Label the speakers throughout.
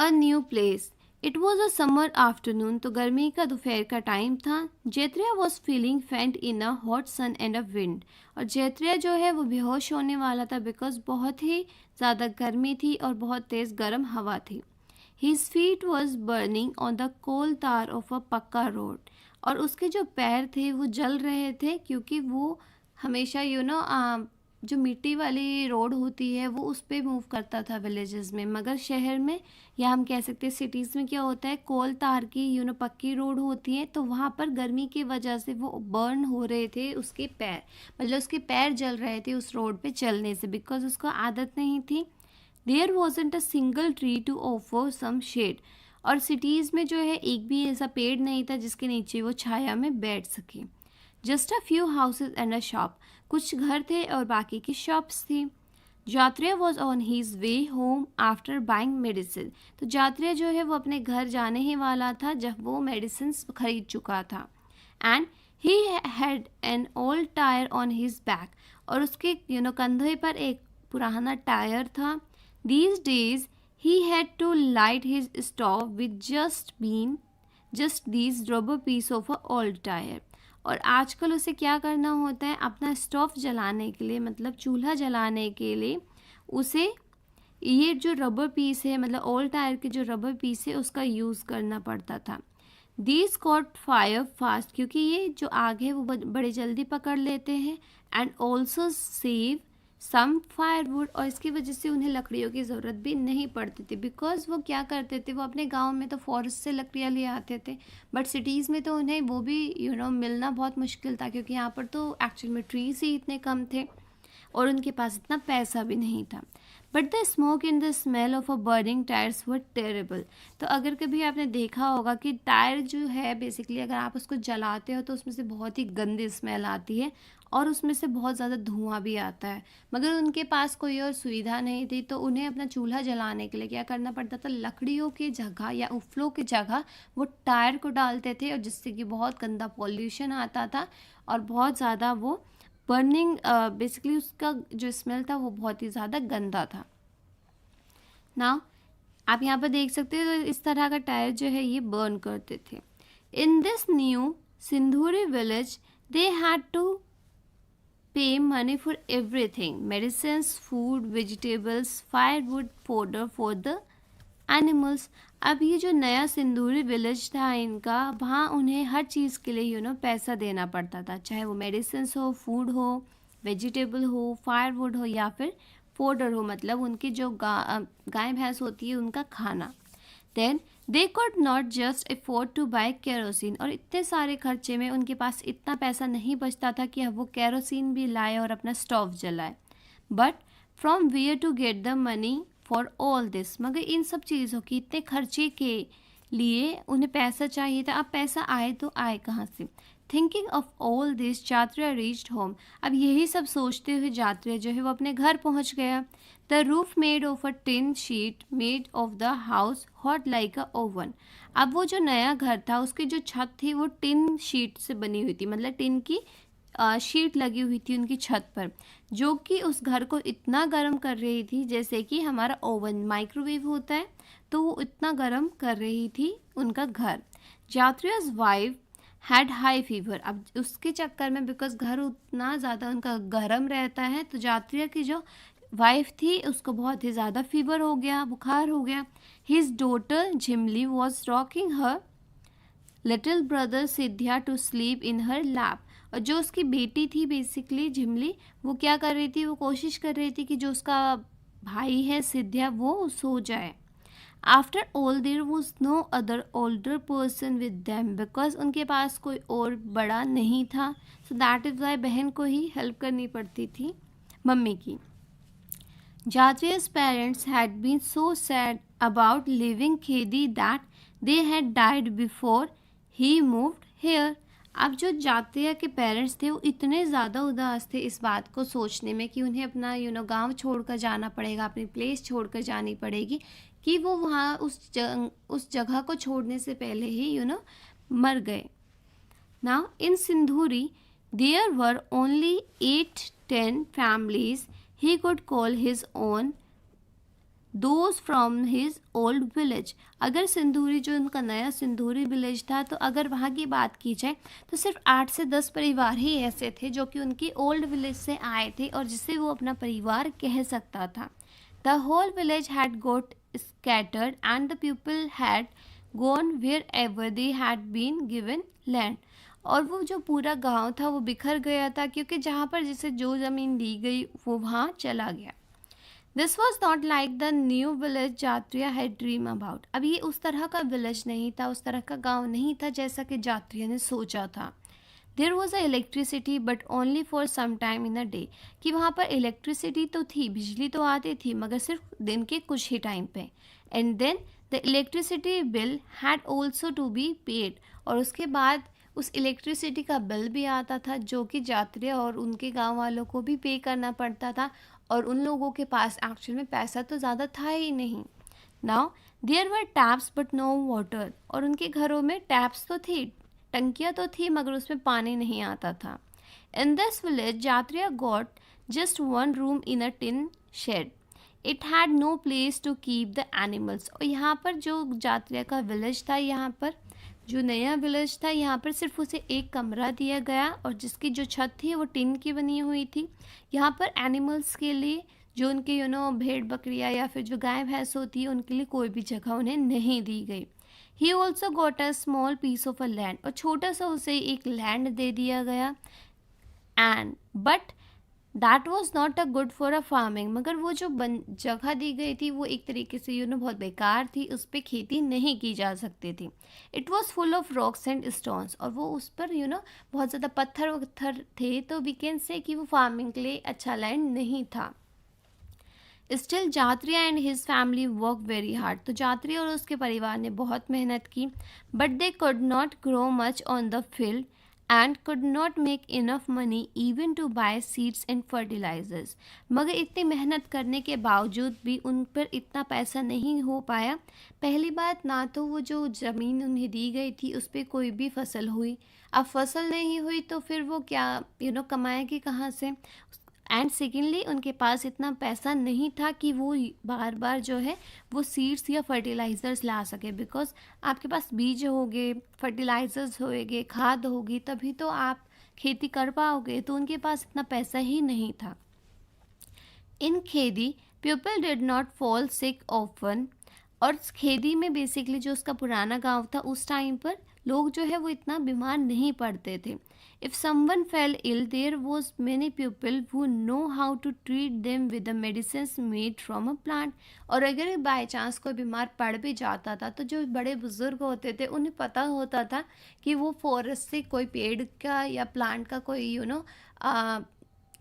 Speaker 1: A new place. It was a summer afternoon, तो गर्मी का दोपहर का टाइम था। जैत्रिया was feeling faint in a hot sun and a wind, और जैत्रिया जो है वो बेहोश होने वाला था बिकॉज बहुत ही ज़्यादा गर्मी थी और बहुत तेज़ गर्म हवा थी। His feet was burning on the coal tar of अ पक्का रोड, और उसके जो पैर थे वो जल रहे थे क्योंकि वो हमेशा जो मिट्टी वाली रोड होती है वो उस पे मूव करता था विलेजेस में, मगर शहर में या हम कह सकते हैं सिटीज़ में क्या होता है, कोल तार की पक्की रोड होती है, तो वहाँ पर गर्मी की वजह से वो बर्न हो रहे थे उसके पैर, मतलब उसके पैर जल रहे थे उस रोड पे चलने से बिकॉज उसको आदत नहीं थी। There wasn't a single tree to offer some shade, और सिटीज़ में जो है एक भी ऐसा पेड़ नहीं था जिसके नीचे वो छाया में बैठ सके। Just a few houses and a shop, कुछ घर थे और बाकी की शॉप्स थी। Jatriya was on his way home after buying medicine, तो जात्रिया जो है वो अपने घर जाने ही वाला था जब वो मेडिसिन खरीद चुका था। And he had an old tyre on his back, और उसके कंधे पर एक पुराना टायर था। These days he had to light his stove with just these rubber piece of a old tyre, और आजकल उसे क्या करना होता है, अपना स्टोव जलाने के लिए मतलब चूल्हा जलाने के लिए उसे ये जो रबर पीस है, मतलब ओल्ड टायर के जो रबर पीस है उसका यूज़ करना पड़ता था। दीज कॉट फायर फास्ट, क्योंकि ये जो आग है वो बड़े जल्दी पकड़ लेते हैं। And also save some firewood, और इसकी वजह से उन्हें लकड़ियों की ज़रूरत भी नहीं पड़ती थी बिकॉज वो क्या करते थे, वो अपने गांव में तो फॉरेस्ट से लकड़ियाँ ले आते थे, बट सिटीज़ में तो उन्हें वो भी मिलना बहुत मुश्किल था क्योंकि यहाँ पर तो एक्चुअल में ट्रीज ही इतने कम थे और उनके पास इतना पैसा भी नहीं था। But the smoke and the smell of a burning tyres were terrible, तो अगर कभी आपने देखा होगा कि टायर जो है बेसिकली अगर आप उसको जलाते हो तो उसमें से बहुत ही गंदी स्मेल आती है और उसमें से बहुत ज़्यादा धुआं भी आता है, मगर उनके पास कोई और सुविधा नहीं थी तो उन्हें अपना चूल्हा जलाने के लिए क्या करना पड़ता था, लकड़ियों की जगह या उफलों की जगह वो टायर को डालते थे, और जिससे कि बहुत गंदा पॉल्यूशन आता था और बहुत ज़्यादा वो बर्निंग बेसिकली उसका जो स्मेल था वो बहुत ही ज़्यादा गंदा था ना। आप यहाँ पर देख सकते हो तो इस तरह का टायर जो है ये बर्न करते थे। In this new Sindhuri village they had to pay money for everything, medicine, food, vegetables, firewood, fodder for the animals. अब ये जो नया सिंदूरी विलेज था इनका, वहाँ उन्हें हर चीज़ के लिए पैसा देना पड़ता था, चाहे वो मेडिसिन हो, फूड हो, वेजिटेबल हो, फायरवुड हो या फिर फोडर हो, मतलब उनकी जो गाय भैंस होती है उनका खाना। Then they could not just afford to buy kerosene, और इतने सारे खर्चे में उनके पास इतना पैसा नहीं बचता था कि वो केरोसिन भी लाए और अपना स्टोव जलाए। But from where to get the money for all this, मगर इन सब चीज़ों की इतने खर्चे के लिए उन्हें पैसा चाहिए था। अब पैसा आए तो आए कहाँ से? Thinking of all this Jatriya reached home, अब यही सब सोचते हुए जात्रिया जो है वो अपने घर पहुंच गया। The roof made of a tin sheet made of the house hot like a oven, अब वो जो नया घर था उसकी जो छत थी वो टिन शीट से बनी हुई थी, मतलब टिन की शीट लगी हुई थी उनकी छत पर, जो कि उस घर को इतना गर्म कर रही थी जैसे कि हमारा ओवन माइक्रोवेव होता है, तो वो इतना गर्म कर रही थी उनका घर। जात्रियाज वाइफ हैड हाई फीवर, अब उसके चक्कर में बिकॉज घर उतना ज़्यादा उनका गर्म रहता है तो जात्रिया की जो वाइफ थी उसको बहुत ही ज़्यादा फीवर हो गया, बुखार हो गया। His daughter Jhimli was rocking her little brother Siddhiya to sleep in her lap, और जो उसकी बेटी थी बेसिकली झिमली, वो क्या कर रही थी, वो कोशिश कर रही थी कि जो उसका भाई है सिद्धिया वो सो जाए। After all there was no other older person with them, because उनके पास कोई और बड़ा नहीं था, सो दैट इज़ वाई बहन को ही हेल्प करनी पड़ती थी मम्मी की। Jatriya's parents had been so sad about leaving Khedi that they had died before he moved here. अब जो जात्रिया के पेरेंट्स थे वो इतने ज़्यादा उदास थे इस बात को सोचने में कि उन्हें अपना गांव छोड़कर जाना पड़ेगा, अपनी प्लेस छोड़कर जानी पड़ेगी, कि वो वहाँ उस जगह को छोड़ने से पहले ही मर गए। Now in Sindhuri there were only 8-10 families he could call his own, those from his old village. अगर सिंधूरी जो उनका नया सिंधूरी विलेज था, तो अगर वहाँ की बात की जाए तो सिर्फ 8 से 10 परिवार ही ऐसे थे जो कि उनकी ओल्ड विलेज से आए थे और जिसे वो अपना परिवार कह सकता था। The whole village had got scattered and the people had gone wherever they had been given land। और वो जो पूरा गांव था वो बिखर गया था, क्योंकि जहाँ पर जिसे जो ज़मीन दी गई वो वहाँ चला गया। This was not like the new village Jatriya had dream about. अब ये उस तरह का विलेज नहीं था, उस तरह का गांव नहीं था जैसा कि जात्रिया ने सोचा था। There was a electricity but only for some time in a day. कि वहाँ पर इलेक्ट्रिसिटी तो थी, बिजली तो आती थी, मगर सिर्फ दिन के कुछ ही टाइम पे। And then the electricity bill had also to be paid. और उसके बाद उस इलेक्ट्रिसिटी का बिल भी आता था जो कि यात्रियों और उनके गांव वालों को भी पे करना पड़ता था, और उन लोगों के पास एक्चुअल में पैसा तो ज़्यादा था ही नहीं। Now there were taps but no water. और उनके घरों में टैप्स तो थी, टंकियाँ तो थी, मगर उसमें पानी नहीं आता था। In this village Yatriya got just one room in a tin shed. It had no place to keep the animals. और यहाँ पर जो यात्रिया का विलेज था, यहाँ पर जो नया विलेज था, यहाँ पर सिर्फ उसे एक कमरा दिया गया और जिसकी जो छत थी वो टिन की बनी हुई थी। यहाँ पर एनिमल्स के लिए, जो उनके भेड़ बकरियाँ या फिर जो गाय भैंस होती है, उनके लिए कोई भी जगह उन्हें नहीं दी गई। He also got a small piece of a land. और छोटा सा उसे एक लैंड दे दिया गया। And but that was not a good for a farming. मगर वो जो जगह दी गई थी वो एक तरीके से बहुत बेकार थी, उस पर खेती नहीं की जा सकती थी। It was full of rocks and stones. और वो उस पर बहुत ज़्यादा पत्थर वत्थर थे, तो वी कैन से कि वो फार्मिंग के लिए अच्छा लैंड नहीं था। Still Jatriya and his family work very hard. तो जात्रिया और उसके परिवार ने बहुत मेहनत की, but they could not grow much on the field and could not make enough money even to buy seeds and fertilisers. मगर इतनी मेहनत करने के बावजूद भी उन पर इतना पैसा नहीं हो पाया। पहली बात, ना तो वो जो ज़मीन उन्हें दी गई थी उस पर कोई भी फसल हुई। अब फसल नहीं हुई तो फिर वो क्या कमाएगी कहाँ से। एंड सेकेंडली, उनके पास इतना पैसा नहीं था कि वो बार बार जो है वो सीड्स या फर्टिलाइज़र्स ला सके, बिकॉज आपके पास बीज होंगे, फर्टिलाइज़र्स होंगे, खाद होगी, तभी तो आप खेती कर पाओगे। तो उनके पास इतना पैसा ही नहीं था। In Khedi people did not fall sick often. और खेदी में बेसिकली जो उसका पुराना गांव था, उस टाइम पर लोग जो है वो इतना बीमार नहीं पड़ते थे। If someone fell ill, there was many people who know how to treat them with the medicine made from a plant. और अगर बाई चांस कोई बीमार पड़ भी जाता था, तो जो बड़े बुजुर्ग होते थे उन्हें पता होता था कि वो फॉरेस्ट से कोई पेड़ का या प्लांट का कोई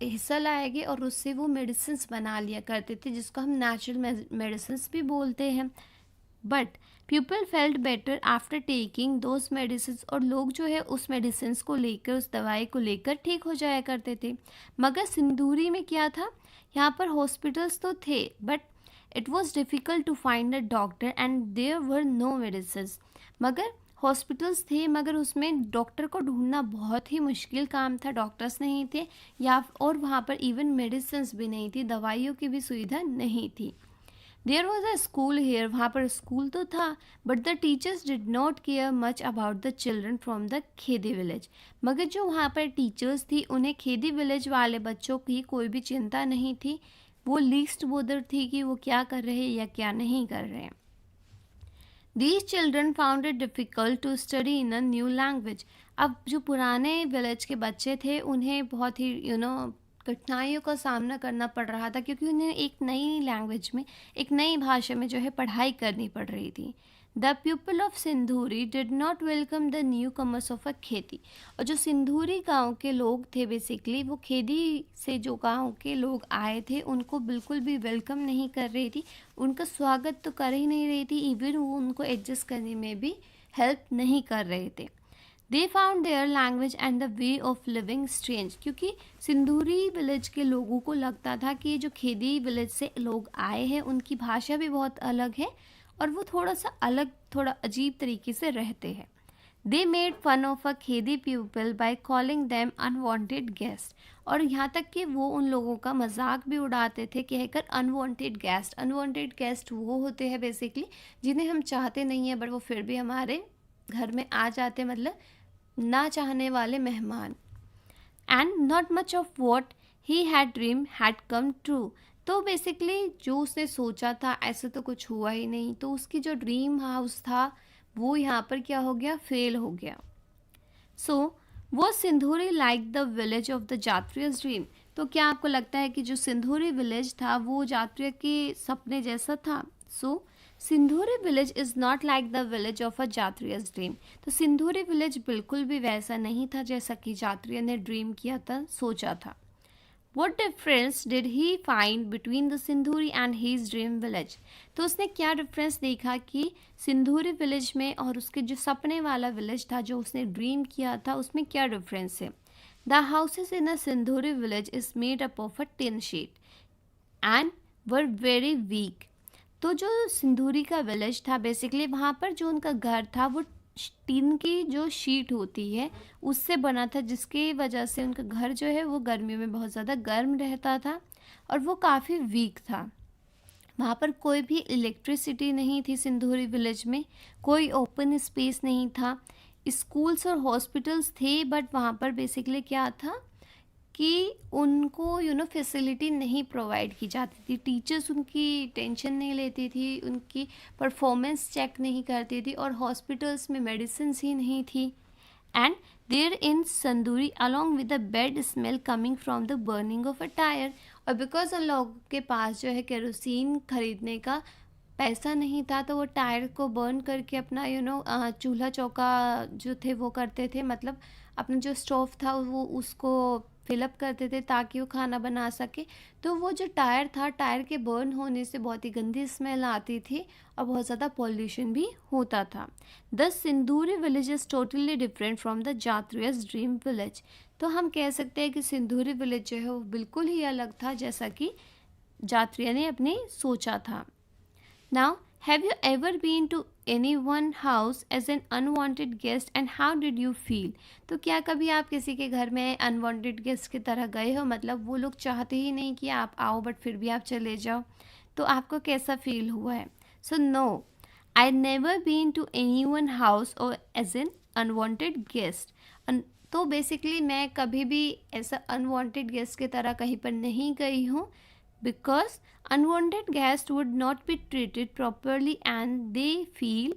Speaker 1: हिस्सा लाएंगे और उससे वो मेडिसिन्स बना लिया करते थे, जिसको हम नेचुरल मेडिसिन्स भी बोलते हैं। But people felt better after taking those medicine. और लोग जो है उस मेडिसिन को लेकर, उस दवाई को लेकर ठीक हो जाया करते थे। मगर सिंदूरी में क्या था, यहाँ पर हॉस्पिटल्स तो थे, but it was difficult to find a doctor and there were no medicine. मगर हॉस्पिटल्स थे, मगर उसमें डॉक्टर को ढूंढना बहुत ही मुश्किल काम था, डॉक्टर्स नहीं थे, या और वहाँ पर इवन मेडिसिन भी नहीं थी, दवाइयों की भी सुविधा नहीं थी। There was a school here. वहाँ पर स्कूल तो था, but the teachers did not care much about the children from the Khedi village. मगर जो वहाँ पर टीचर्स थी, उन्हें खेदी विलेज वाले बच्चों की कोई भी चिंता नहीं थी। वो लीस्ट बोदर थी कि वो क्या कर रहे हैं या क्या नहीं कर रहे हैं। These children found it difficult to study in a new language। अब जो पुराने विलेज के बच्चे थे उन्हें बहुत ही कठिनाइयों का सामना करना पड़ रहा था, क्योंकि उन्हें एक नई लैंग्वेज में, एक नई भाषा में जो है पढ़ाई करनी पड़ रही थी। The people of Sindhuri did not welcome the newcomers of a Kheti. और जो सिंधूरी गांव के लोग थे, बेसिकली वो खेदी से जो गांव के लोग आए थे उनको बिल्कुल भी वेलकम नहीं कर रही थी, उनका स्वागत तो कर ही नहीं रही थी, इवन वो उनको एडजस्ट करने में भी हेल्प नहीं कर रहे थे। They found their language and the way of living strange. क्योंकि सिंधूरी विलेज के लोगों को लगता था कि ये जो खेदी विलेज से लोग आए हैं उनकी भाषा भी बहुत अलग है और वो थोड़ा सा अलग, थोड़ा अजीब तरीके से रहते हैं। They made fun of a Khedi people by calling them unwanted guest. और यहाँ तक कि वो उन लोगों का मजाक भी उड़ाते थे कहकर अनवांटेड गेस्ट। अनवांटेड गेस्ट वो होते हैं बेसिकली जिन्हें हम चाहते नहीं हैं बट वो फिर भी हमारे घर में आ जाते, मतलब ना चाहने वाले मेहमान। And not much of what he had dream had come true. तो बेसिकली जो उसने सोचा था ऐसे तो कुछ हुआ ही नहीं, तो उसकी जो ड्रीम हाउस था वो यहाँ पर क्या हो गया, फेल हो गया। सो वो Sindhuri like the village of the जात्रियस dream. तो क्या आपको लगता है कि जो सिंधुरी विलेज था वो जात्रिय के सपने जैसा था? So Sindhuri village is not like the village of a जात्रियस ड्रीम। तो सिंधुरी विलेज बिल्कुल भी वैसा नहीं था जैसा कि जात्रिय ने ड्रीम किया था, सोचा था। What difference did he find between the Sindhuri and his dream village? तो उसने क्या डिफरेंस देखा कि सिंधुरी विलेज में और उसके जो सपने वाला विलेज था जो उसने ड्रीम किया था उसमें क्या डिफरेंस है? The houses in a Sindhuri village is made up of a tin sheet and were very weak. तो जो सिंधुरी का विलेज था बेसिकली वहाँ पर जो उनका घर था वो टीन की जो शीट होती है उससे बना था, जिसकी वजह से उनका घर जो है वो गर्मियों में बहुत ज़्यादा गर्म रहता था और वो काफ़ी वीक था। वहाँ पर कोई भी इलेक्ट्रिसिटी नहीं थी सिंधुरी विलेज में, कोई ओपन स्पेस नहीं था। स्कूल्स और हॉस्पिटल्स थे बट वहाँ पर बेसिकली क्या था कि उनको फैसिलिटी नहीं प्रोवाइड की जाती थी। टीचर्स उनकी टेंशन नहीं लेती थी, उनकी परफॉर्मेंस चेक नहीं करती थी और हॉस्पिटल्स में मेडिसिन ही नहीं थी। And there in Sanduri along with the bad smell coming from the burning of a tyre. और बिकॉज उन लोगों के पास जो है केरोसिन खरीदने का पैसा नहीं था तो वो टायर को बर्न करके अपना चूल्हा चौका जो थे वो करते थे, मतलब अपना जो स्टोव था वो उसको फिलअप करते थे ताकि वो खाना बना सके। तो वो जो टायर था, टायर के बर्न होने से बहुत ही गंदी स्मेल आती थी और बहुत ज़्यादा पॉल्यूशन भी होता था। The Sinduri village is totally different from the जात्रियस dream village. तो हम कह सकते हैं कि सिंदूरी विलेज जो है वो बिल्कुल ही अलग था जैसा कि जात्रिया ने अपने सोचा था। Now, have you ever been to anyone's house as an unwanted guest and how did you feel? तो क्या कभी आप किसी के घर में अनवांटेड गेस्ट की तरह गए हो, मतलब वो लोग चाहते ही नहीं कि आप आओ बट फिर भी आप चले जाओ, तो आपको कैसा फील हुआ है? So no, I never been to any one house or as an unwanted guest. तो बेसिकली मैं कभी भी ऐसा अनवांटेड गेस्ट की तरह कहीं पर नहीं गई हूँ, because unwanted guests would not be treated properly and they feel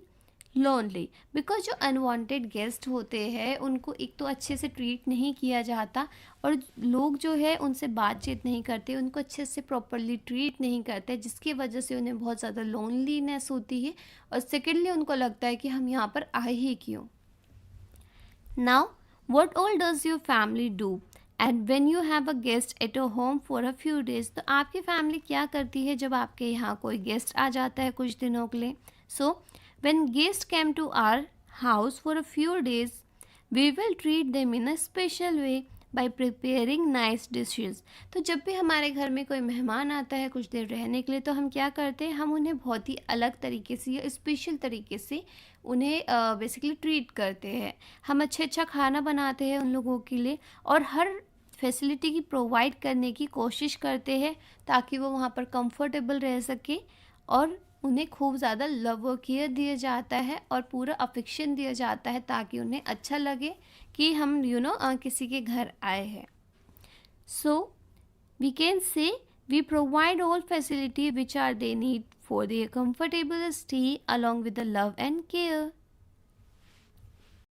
Speaker 1: lonely। because जो अनवांटेड गेस्ट होते हैं उनको एक तो अच्छे से ट्रीट नहीं किया जाता और लोग जो है उनसे बातचीत नहीं करते, उनको अच्छे से प्रॉपरली ट्रीट नहीं करते, जिसकी वजह से उन्हें बहुत ज़्यादा लोनलीनेस होती है और सेकेंडली उनको लगता है कि हम यहाँ पर आए ही क्यों। Now what all does your family do and when you have a guest at your home for a few days? तो आपकी फैमिली क्या करती है जब आपके यहाँ कोई गेस्ट आ जाता है कुछ दिनों के लिए? So when guests came to our house for a few days we will treat them in a special way by preparing nice dishes। तो जब भी हमारे घर में कोई मेहमान आता है कुछ देर रहने के लिए तो हम क्या करते हैं, हम उन्हें बहुत ही अलग तरीके से या स्पेशल तरीके से उन्हें बेसिकली ट्रीट करते हैं। हम अच्छा खाना बनाते हैं उन लोगों के लिए और हर फैसिलिटी की प्रोवाइड करने की कोशिश करते हैं ताकि वो वहाँ पर कंफर्टेबल रह सके और उन्हें खूब ज़्यादा लव और केयर दिया जाता है और पूरा अफेक्शन दिया जाता है ताकि उन्हें अच्छा लगे कि हम किसी के घर आए हैं। So we can say we provide all facility which are they need for their comfortable stay along with the love and care।